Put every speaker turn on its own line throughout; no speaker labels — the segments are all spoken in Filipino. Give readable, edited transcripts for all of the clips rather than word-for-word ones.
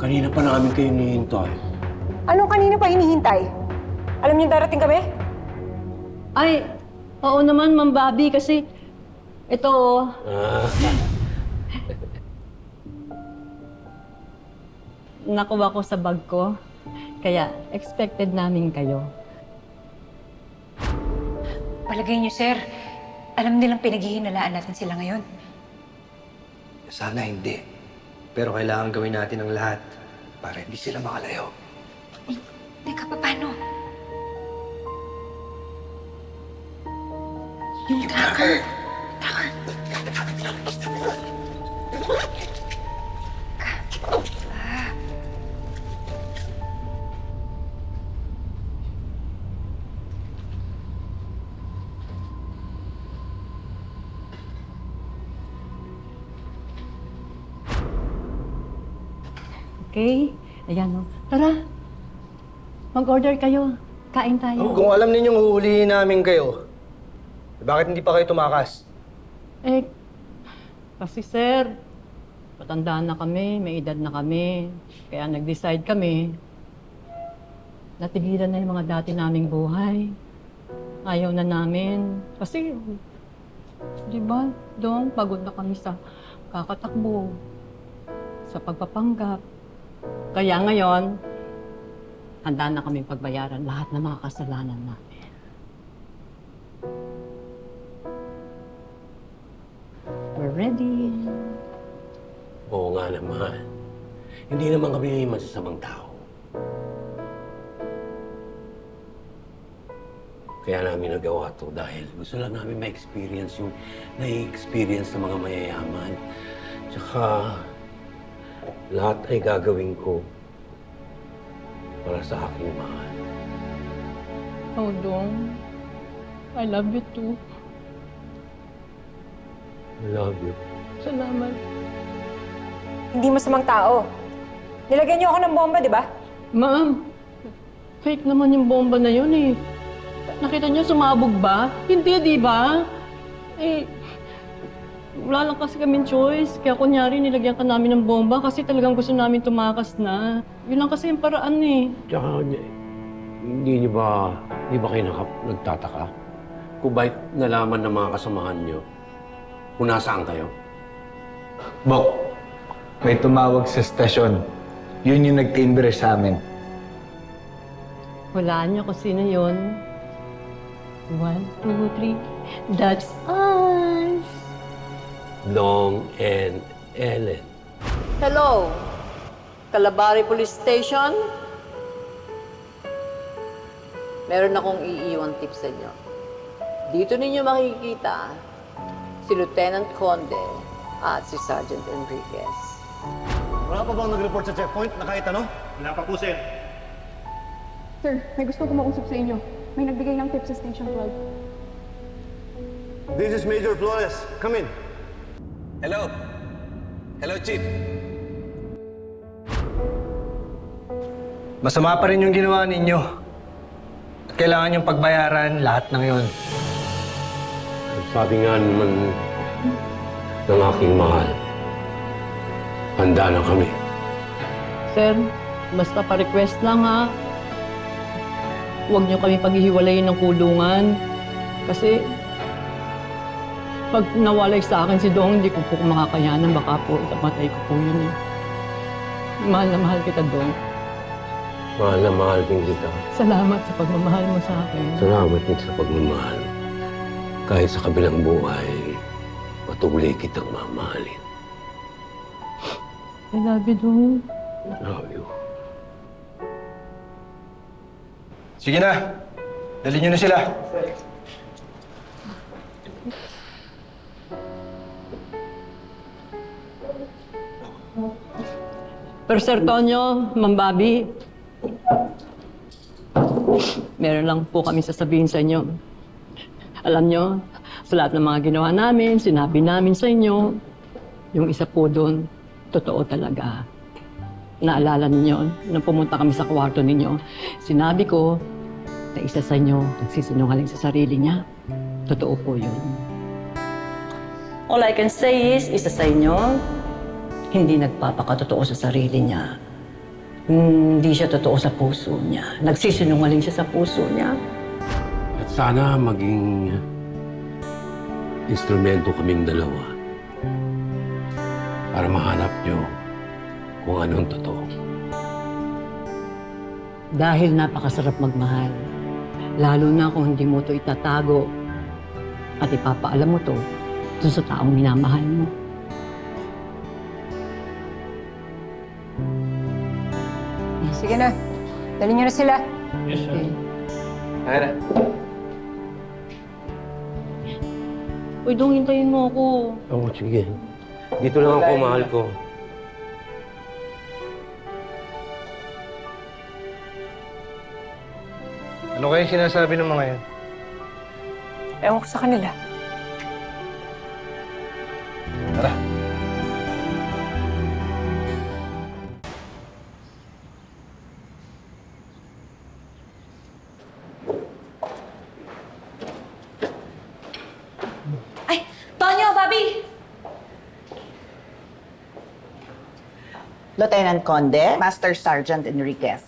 Kanina pa namin kayo hinihintay.
Anong kanina pa hinihintay? Alam niyo darating kami?
Ay, oo naman, Ma'am Bobby, kasi ito,
Ah,
nakuha ko sa bag ko. Kaya expected namin kayo.
Palagay niyo, sir. Alam nilang pinaghihinalaan natin sila ngayon.
Sana hindi. Pero kailangan gawin natin ang lahat para hindi sila makalayo.
Teka, paano? Yung tracker.
Okay? Ayan, o. Tara, mag-order kayo. Kain tayo.
Kung alam ninyong huhulihin namin kayo, bakit hindi pa kayo tumakas?
Eh, kasi sir, patanda na kami, may edad na kami. Kaya nag-decide kami, natigilan na yung mga dati naming buhay. Ayaw na namin. Kasi, di ba, doon, pagod na kami sa kakatakbo, sa pagpapanggap. Kaya ngayon, handa na kami pagbayaran lahat ng mga kasalanan natin. We're ready.
oo nga naman. Hindi naman kami masasamang tao. Kaya namin nagawa to dahil gusto lang namin ma-experience yung na-experience ng mga mayayaman. Tsaka, lahat ay gagawin ko para sa aking mahal.
Oh, Dong. I love you too.
I love you.
Salamat.
Hindi masamang tao. Nilagyan niyo ako ng bomba, di ba?
Ma'am, fake naman yung bomba na yun eh. Nakita niyo sumabog ba? Hindi, di ba? Eh, wala lang kasi kaming choice. Kaya kunyari nilagyan ka namin ng bomba kasi talagang gusto namin tumakas na. Yun lang kasi yung paraan eh.
Tsaka, hindi ba kayo nagtataka? Kung bakit nalaman ng mga kasamahan nyo kung nasaan kayo?
Bok, may tumawag sa stasyon. Yun yung nagtimbre sa amin.
Hulaan niyo kung sino yun. 1, 2, 3. That's us!
Long and Ellen.
Hello, Calabari Police Station. Meron akong iiwan tip sa inyo. Dito ninyo makikita si Lieutenant Conde at si Sergeant Enriquez.
Wala pa bang nag-report sa checkpoint na kahit ano? Wala pa po, sir.
Sir, may gusto ko mausap sa inyo. May nagbigay ng tip sa Station 12.
This is Major Flores. Come in.
Hello? Hello, Chief. Masama pa rin yung ginawa ninyo. At kailangan yung pagbayaran lahat ng yon.
Sabi nga naman ng aking mahal, handa na kami.
Sir, basta pa-request lang ha. Huwag niyo kami paghihiwalayin ng kulungan. Kasi pag nawalay sa akin si Dong, hindi ko po makakayanan. Baka po ikamatay ko po yun eh. Mahal na mahal kita, Dong.
Mahal na mahal din kita.
Salamat sa pagmamahal mo sa akin.
Salamat din sa pagmamahal. Kahit sa kabilang buhay, patuloy kitang mamahalin.
I love you, Dong.
Love you.
Sige na, dali nyo na sila.
Pero Sir Tonyo, Ma'am Bobby, meron lang po kami sasabihin sa inyo. Alam nyo, sa lahat ng mga ginawa namin, sinabi namin sa inyo, yung isa po doon, totoo talaga. Naalala ninyo, nung pumunta kami sa kwarto ninyo, sinabi ko na isa sa inyo nagsisinungaling sa sarili niya. Totoo po yun. All I can say is, isa sa inyo, hindi nagpapakatotoo sa sarili niya. Hindi siya totoo sa puso niya. Nagsisinungaling siya sa puso niya.
At sana maging instrumento kaming dalawa para mahanap niyo kung anong totoo.
Dahil napakasarap magmahal. Lalo na kung hindi mo ito itatago at ipapaalam mo to dun sa taong minamahal mo.
Sige na. Dali niyo na sila.
Okay.
Tara.
Uy, Dong, hintayin mo ako.
Oo, sige. Dito lang ako, mahal ko.
Ano kaya sinasabi ng mga yan?
Ewan ko sa kanila.
Tara.
Ay, Tonyo, Bobby!
Lieutenant Conde, Master Sergeant Enriquez.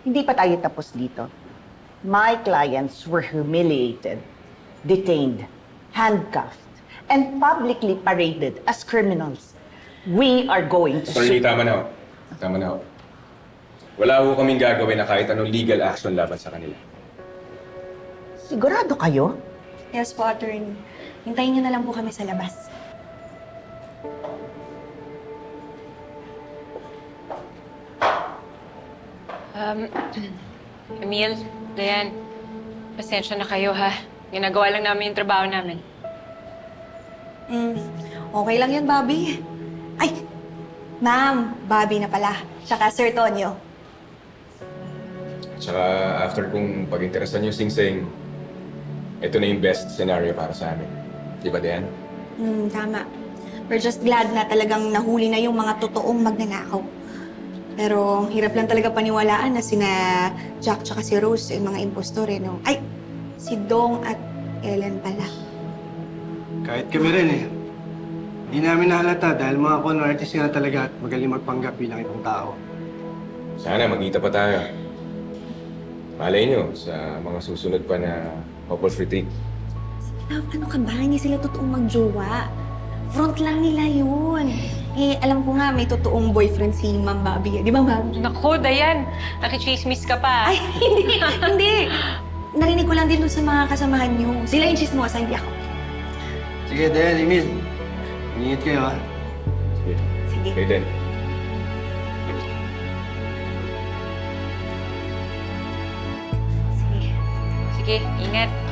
Hindi pa tayo tapos dito. My clients were humiliated, detained, handcuffed, and publicly paraded as criminals. We are going to
Attorney, tama na ho. Tama na ho. Wala ho kaming gagawin na kahit anong legal action laban sa kanila.
Sigurado kayo?
Yes po, attorney. Hintayin niyo na lang po kami sa labas.
Emil, Dayan, pasensya na kayo ha. Ginagawa lang namin yung trabaho namin.
Okay lang yun, Bobby. Ay, ma'am, Bobby na pala. Tsaka Sir Tonyo.
Tsaka after kong pag-interesan yung Sing-Sing, ito na yung best scenario para sa amin. Di ba, Diane?
Tama. We're just glad na talagang nahuli na yung mga totoong magnanakaw. Pero hirap lang talaga paniwalaan na sina Jack tsaka si Rose yung mga impostor eh, no? Ay, si Dong at Ellen pala.
Kahit kami rin eh. Hindi namin nahalata dahil mga con artist nga talaga at magaling magpanggap bilang ibang tao.
Sana magkita pa tayo. Malay nyo sa mga susunod pa na couples retreat.
Love, ano ka ba? Hindi sila totoong magjowa. Front lang nila yun. Eh, alam ko nga, may totoong boyfriend si Ma'am Bobby. Di ba, Ma'am?
Naku, Dayan, nakichismis ka pa.
Ay, hindi! Hindi! Narinig ko lang din doon sa mga kasamahan niyo. Sila yung chismosa, hindi ako.
Sige, Dayan, Emil. Ingat kayo ha.
Sige.
Sige.
Kayo din.
Sige.
Sige, ingat.